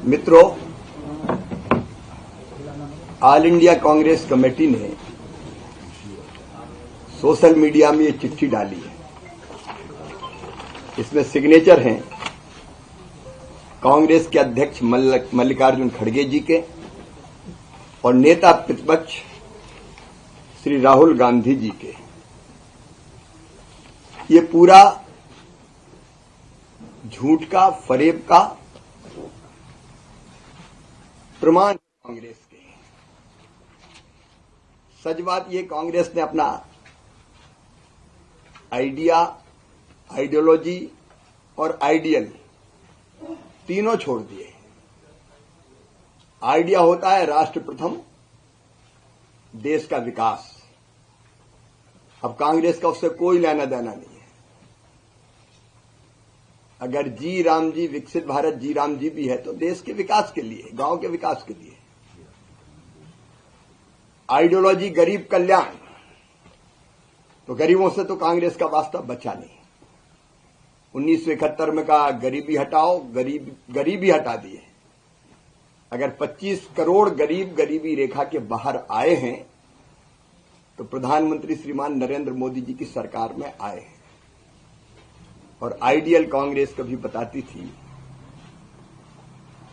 मित्रों, all India Congress committee ने social media में ये चिट्ठी डाली है। इसमें सिग्नेचर हैं कांग्रेस के अध्यक्ष मल्लिकार्जुन खड़गे जी के और नेता प्रतिपक्ष श्री राहुल गांधी जी के। ये पूरा झूठ का, फरेब का प्रमाण कांग्रेस के। सच बात ये, कांग्रेस ने अपना आइडिया, आइडियोलॉजी और आइडियल तीनों छोड़ दिए। आइडिया होता है राष्ट्र प्रथम, देश का विकास। अब कांग्रेस का उससे कोई लेना देना नहीं है। अगर जी राम जी, विकसित भारत जी राम जी भी है तो देश के विकास के लिए, गांव के विकास के लिए। आइडियोलॉजी गरीब कल्याण, तो गरीबों से तो कांग्रेस का वास्ता बचा नहीं। 1971 में कहा गरीबी हटाओ, गरीबी हटा दिए। अगर 25 करोड़ गरीब गरीबी रेखा के बाहर आए हैं तो प्रधानमंत्री श्रीमान नरेंद्र मोदी जी की सरकार में आए हैं। और आइडियल कांग्रेस कभी बताती थी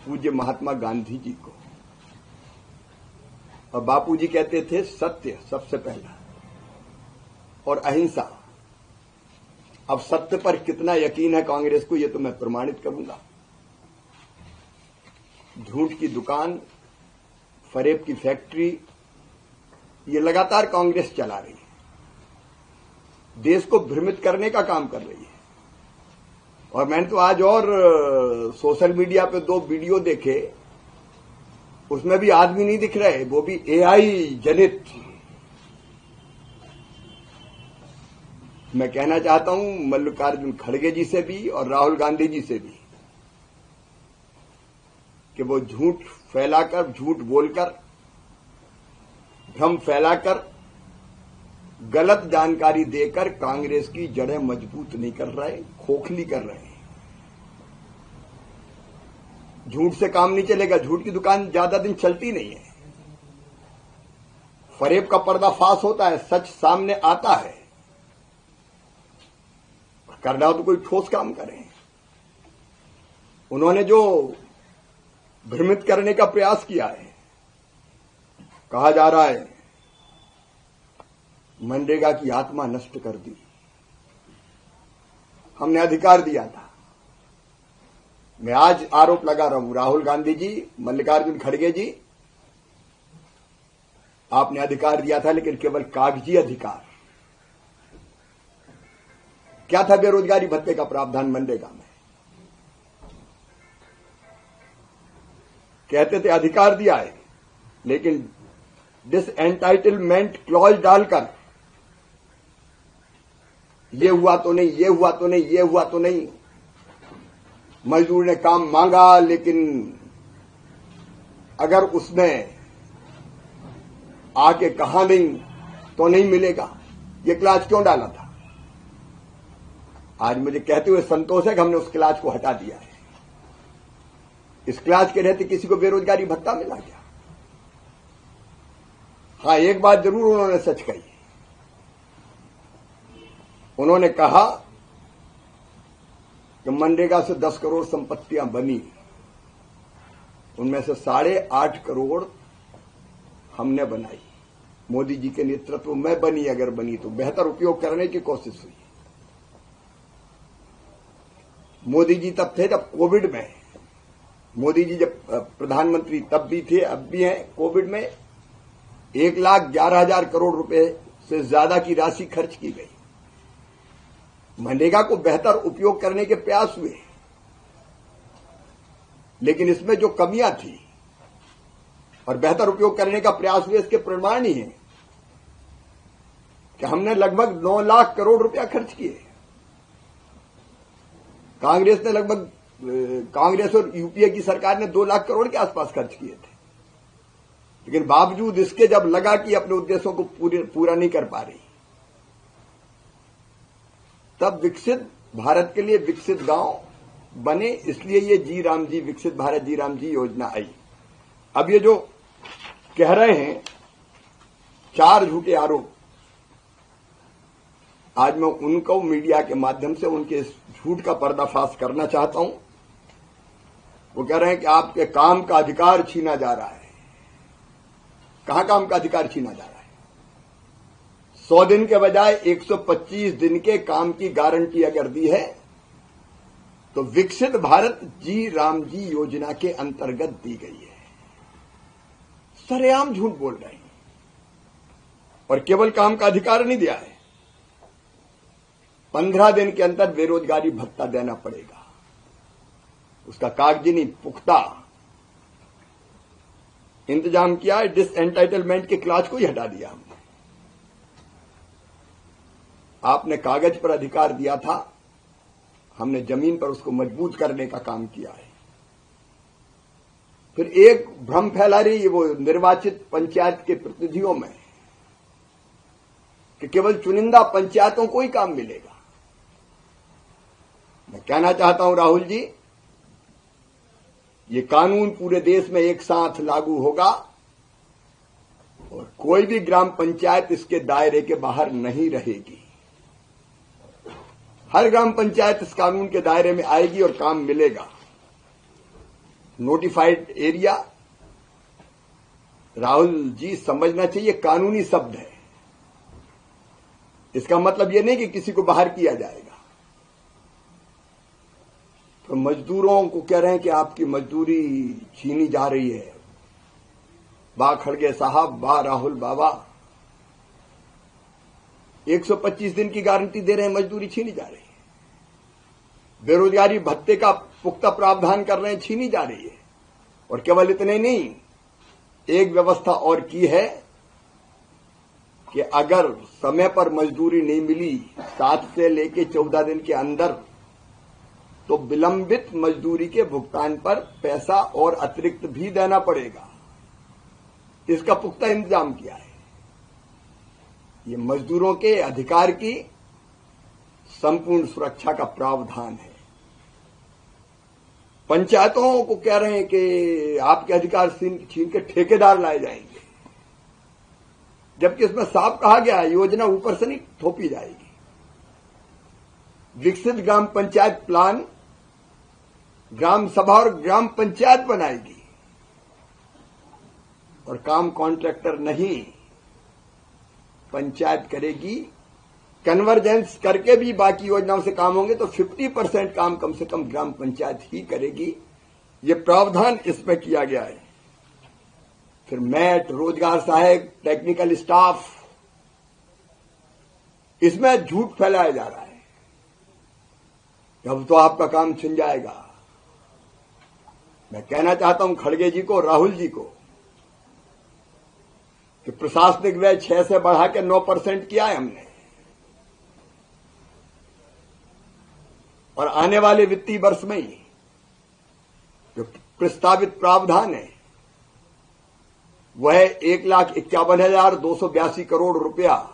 पूज्य महात्मा गांधी जी को, और बापू जी कहते थे सत्य सबसे पहला और अहिंसा। अब सत्य पर कितना यकीन है कांग्रेस को, यह तो मैं प्रमाणित करूंगा। झूठ की दुकान, फरेब की फैक्ट्री, ये लगातार कांग्रेस चला रही है। देश को भ्रमित करने का काम कर रही है। और मैंने तो आज और सोशल मीडिया पे 2 वीडियो देखे, उसमें भी आदमी नहीं दिख रहे, वो भी एआई जनित। मैं कहना चाहता हूं मल्लिकार्जुन खड़गे जी से भी और राहुल गांधी जी से भी कि वो झूठ फैलाकर, झूठ बोलकर, भ्रम फैलाकर, गलत जानकारी देकर कांग्रेस की जड़ें मजबूत नहीं कर रहे, खोखली कर रहे हैं। झूठ से काम नहीं चलेगा। झूठ की दुकान ज्यादा दिन चलती नहीं है। फरेब का पर्दाफाश होता है, सच सामने आता है। करना हो तो कोई ठोस काम करें। उन्होंने जो भ्रमित करने का प्रयास किया है, कहा जा रहा है मनरेगा की आत्मा नष्ट कर दी। हमने अधिकार दिया था। मैं आज आरोप लगा रहा हूं, राहुल गांधी जी, मल्लिकार्जुन खड़गे जी, आपने अधिकार दिया था लेकिन केवल कागजी अधिकार। क्या था बेरोजगारी भत्ते का प्रावधान मनरेगा में? कहते थे अधिकार दिया है, लेकिन डिसएंटाइटलमेंट क्लॉज डालकर ये हुआ तो नहीं, ये हुआ तो नहीं, ये हुआ तो नहीं। मजदूर ने काम मांगा लेकिन अगर उसने आके कहा नहीं तो नहीं मिलेगा, ये क्लास क्यों डाला था? आज मुझे कहते हुए संतोष है कि हमने उस क्लास को हटा दिया है। इस क्लास के रहते किसी को बेरोजगारी भत्ता मिला क्या? हां, एक बात जरूर उन्होंने सच कही। उन्होंने कहा कि मनरेगा से 10 करोड़ संपत्तियां बनी, उनमें से 8.5 करोड़ हमने बनाई। मोदी जी के नेतृत्व में बनी, अगर बनी तो बेहतर उपयोग करने की कोशिश हुई। मोदी जी तब थे जब कोविड में, मोदी जी जब प्रधानमंत्री तब भी थे, अब भी हैं। कोविड में 1,11,000 करोड़ रुपए से ज्यादा की राशि खर्च की गई। मनरेगा को बेहतर उपयोग करने के प्रयास हुए, लेकिन इसमें जो कमियां थी और बेहतर उपयोग करने का प्रयास हुए, इसके प्रमाण ही हैं कि हमने लगभग 9 लाख करोड़ रुपया खर्च किए। कांग्रेस ने लगभग, कांग्रेस और यूपीए की सरकार ने 2 लाख करोड़ के आसपास खर्च किए थे। लेकिन बावजूद इसके जब लगा कि अपने उद्देश्यों को पूरा नहीं कर पा रही, तब विकसित भारत के लिए विकसित गांव, बने, इसलिए ये जी राम जी, विकसित भारत जी राम जी योजना आई। अब ये जो कह रहे हैं 4 झूठे आरोप, आज मैं उनको मीडिया के माध्यम से उनके इस झूठ का पर्दाफाश करना चाहता हूं। वो कह रहे हैं कि आपके काम का अधिकार छीना जा रहा है। कहां काम का अधिकार छीना जा रहा है? 100 दिन के बजाय 125 दिन के काम की गारंटी अगर दी है तो विकसित भारत जी राम जी योजना के अंतर्गत दी गई है। सरेआम झूठ बोल रहे हैं। और केवल काम का अधिकार नहीं दिया है, 15 दिन के अंदर बेरोजगारी भत्ता देना पड़ेगा। उसका कागजी नहीं, पुख्ता इंतजाम किया है। डिसएंटाइटलमेंट के क्लास को ही हटा दिया हमने। आपने कागज पर अधिकार दिया था, हमने जमीन पर उसको मजबूत करने का काम किया है। फिर एक भ्रम फैला रही है वो निर्वाचित पंचायत के प्रतिनिधियों में कि केवल चुनिंदा पंचायतों को ही काम मिलेगा। मैं कहना चाहता हूं राहुल जी, ये कानून पूरे देश में एक साथ लागू होगा और कोई भी ग्राम पंचायत इसके दायरे के बाहर नहीं रहेगी। हर ग्राम पंचायत इस कानून के दायरे में आएगी और काम मिलेगा। नोटिफाइड एरिया, राहुल जी समझना चाहिए, कानूनी शब्द है। इसका मतलब यह नहीं कि किसी को बाहर किया जाएगा। तो मजदूरों को कह रहे हैं कि आपकी मजदूरी छीनी जा रही है। वाह खड़गे साहब, वाह राहुल बाबा, 125 दिन की गारंटी दे रहे हैं, मजदूरी छीनी जा रही है। बेरोजगारी भत्ते का पुख्ता प्रावधान कर रहे हैं, छीनी जा रही है। और केवल इतने नहीं, एक व्यवस्था और की है कि अगर समय पर मजदूरी नहीं मिली 7 से लेकर 14 दिन के अंदर, तो विलंबित मजदूरी के भुगतान पर पैसा और अतिरिक्त भी देना पड़ेगा। इसका पुख्ता इंतजाम किया है। ये मजदूरों के अधिकार की संपूर्ण सुरक्षा का प्रावधान है। पंचायतों को कह रहे हैं कि आपके अधिकार छीन के ठेकेदार लाए जाएंगे, जबकि इसमें साफ कहा गया है योजना ऊपर से नहीं थोपी जाएगी। विकसित ग्राम पंचायत प्लान ग्राम सभा और ग्राम पंचायत बनाएगी और काम कॉन्ट्रैक्टर नहीं, पंचायत करेगी। कन्वर्जेंस करके भी बाकी योजनाओं से काम होंगे तो 50% काम कम से कम ग्राम पंचायत ही करेगी। ये प्रावधान इसमें किया गया है। फिर मैट, रोजगार सहायक, टेक्निकल स्टाफ, इसमें झूठ फैलाया जा रहा है। अब तो आपका काम छिन जाएगा। मैं कहना चाहता हूं खड़गे जी को, राहुल जी को, कि प्रशासनिक व्यय 6 से बढ़ा के 9% किया है हमने। और आने वाले वित्तीय वर्ष में ही जो प्रस्तावित प्रावधान है वह 1,51,282 करोड़ रुपया,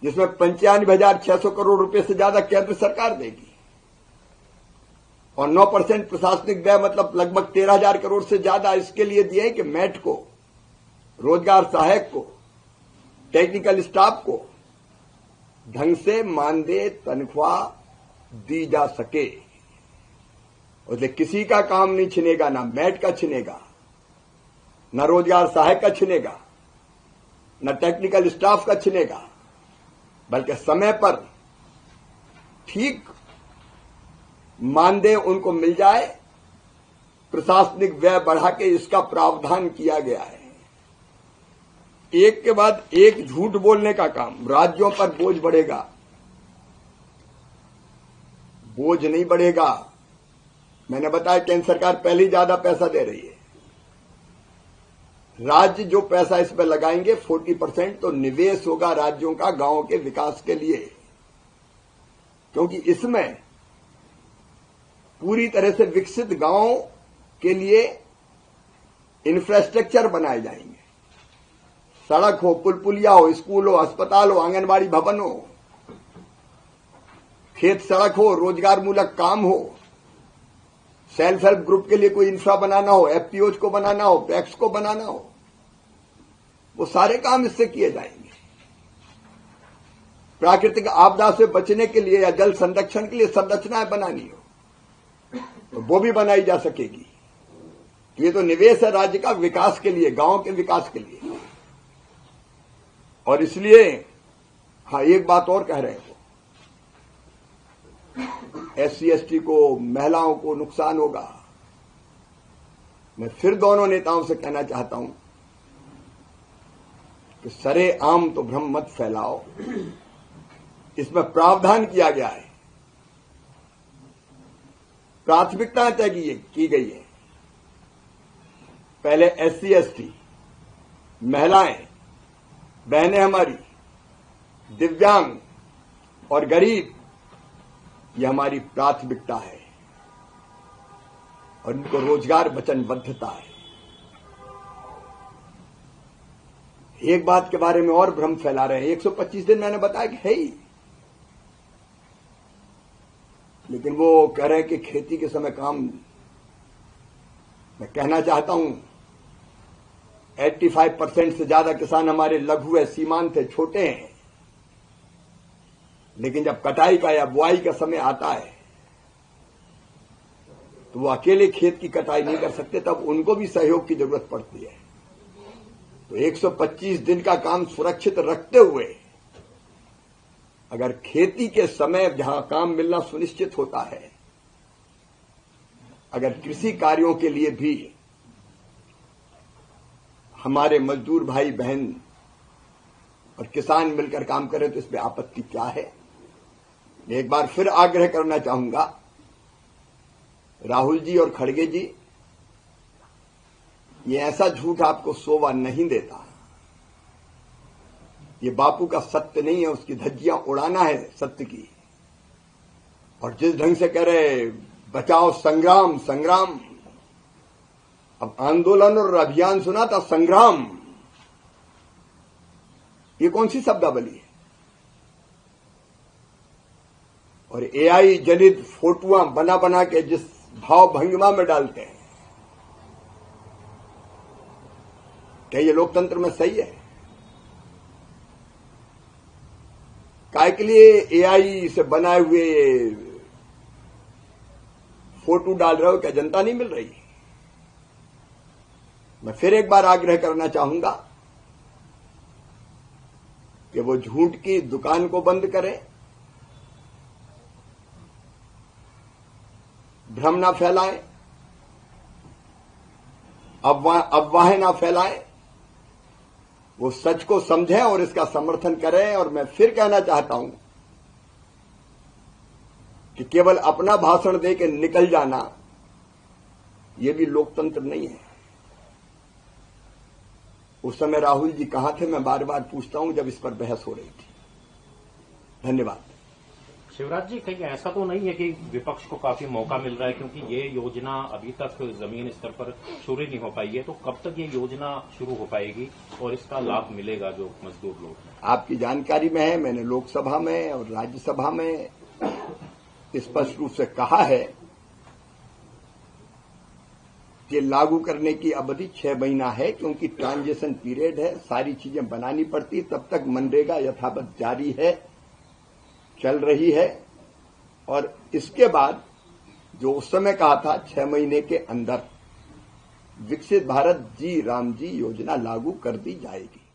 जिसमें 95,600 करोड़ रुपए से ज्यादा केंद्र सरकार देगी और 9% प्रशासनिक व्यय, मतलब लगभग 13,000 करोड़ से ज्यादा इसके लिए दिए हैं कि मैट को, रोजगार सहायक को, टेक्निकल स्टाफ को ढंग से मानदेय तनख्वाह दी जा सके। उससे किसी का काम नहीं छिनेगा, ना मैट का छिनेगा, न रोजगार सहायक का छिनेगा, न टेक्निकल स्टाफ का छिनेगा, बल्कि समय पर ठीक मानदेय उनको मिल जाए। प्रशासनिक व्यय बढ़ा के इसका प्रावधान किया गया है। एक के बाद एक झूठ बोलने का काम। राज्यों पर बोझ बढ़ेगा, बोझ नहीं बढ़ेगा। मैंने बताया केंद्र सरकार पहले ही ज्यादा पैसा दे रही है। राज्य जो पैसा इसमें लगाएंगे 40% तो निवेश होगा राज्यों का गांवों के विकास के लिए, क्योंकि इसमें पूरी तरह से विकसित गांवों के लिए इंफ्रास्ट्रक्चर बनाए जाएंगे। सड़क हो, पुल पुलिया हो, स्कूल हो, अस्पताल हो, आंगनबाड़ी भवन हो, खेत सड़क हो, रोजगार मूलक काम हो, सेल्फ हेल्प ग्रुप के लिए कोई इंफ्रा बनाना हो, एफपीओज को बनाना हो, पैक्स को बनाना हो, वो सारे काम इससे किए जाएंगे। प्राकृतिक आपदा से बचने के लिए या जल संरक्षण के लिए संरचनाएं बनानी हो तो वो भी बनाई जा सकेगी। ये तो निवेश है राज्य का विकास के लिए, गांव के विकास के लिए। और इसलिए हाँ, एक बात और कह रहे हैं, एससी एसटी को, महिलाओं को नुकसान होगा। मैं फिर दोनों नेताओं से कहना चाहता हूं कि सरे आम तो भ्रम मत फैलाओ। इसमें प्रावधान किया गया है, प्राथमिकता तय की गई है। पहले एससी एसटी, महिलाएं, बहनें हमारी, दिव्यांग और गरीब, यह हमारी प्राथमिकता है और इनको रोजगार वचनबद्धता है। एक बात के बारे में और भ्रम फैला रहे हैं, 125 दिन मैंने बताया कि है ही, लेकिन वो कह रहे हैं कि खेती के समय काम। मैं कहना चाहता हूं 85% से ज्यादा किसान हमारे लघु है, सीमांत है, छोटे हैं। लेकिन जब कटाई का या बुआई का समय आता है तो वो अकेले खेत की कटाई नहीं कर सकते, तब उनको भी सहयोग की जरूरत पड़ती है। तो 125 दिन का काम सुरक्षित रखते हुए अगर खेती के समय जहां काम मिलना सुनिश्चित होता है, अगर कृषि कार्यों के लिए भी हमारे मजदूर भाई बहन और किसान मिलकर काम करें तो इसमें आपत्ति क्या है। मैं एक बार फिर आग्रह करना चाहूंगा, राहुल जी और खड़गे जी, ये ऐसा झूठ आपको शोभा नहीं देता। ये बापू का सत्य नहीं है, उसकी धज्जियां उड़ाना है सत्य की। और जिस ढंग से कह रहे बचाओ संग्राम संग्राम, अब आंदोलन और अभियान सुना था, संग्राम ये कौन सी शब्दावली है। और एआई जनित फोटोआं बना बना के जिस भाव भंगिमा में डालते हैं, क्या ये लोकतंत्र में सही है? काय के लिए एआई से बनाए हुए फोटो डाल रहे हो? क्या जनता नहीं मिल रही? मैं फिर एक बार आग्रह करना चाहूंगा कि वो झूठ की दुकान को बंद करें, भ्रम ना फैलाएं, अफवाहें ना फैलाएं, वो सच को समझें और इसका समर्थन करें। और मैं फिर कहना चाहता हूं कि केवल अपना भाषण दे के निकल जाना ये भी लोकतंत्र नहीं है। उस समय राहुल जी कहां थे, मैं बार बार पूछता हूं जब इस पर बहस हो रही थी। धन्यवाद। शिवराज जी, कहीं ऐसा तो नहीं है कि विपक्ष को काफी मौका मिल रहा है, क्योंकि ये योजना अभी तक जमीन स्तर पर शुरू नहीं हो पाई है, तो कब तक ये योजना शुरू हो पाएगी और इसका लाभ मिलेगा जो मजदूर लोग हैं? आपकी जानकारी में है, मैंने लोकसभा में और राज्यसभा में स्पष्ट रूप से कहा है कि लागू करने की अवधि 6 महीना है, क्योंकि ट्रांजिशन पीरियड है, सारी चीजें बनानी पड़ती, तब तक मनरेगा यथावत जारी है, चल रही है। और इसके बाद जो उस समय कहा था 6 महीने के अंदर विकसित भारत जी राम जी योजना लागू कर दी जाएगी।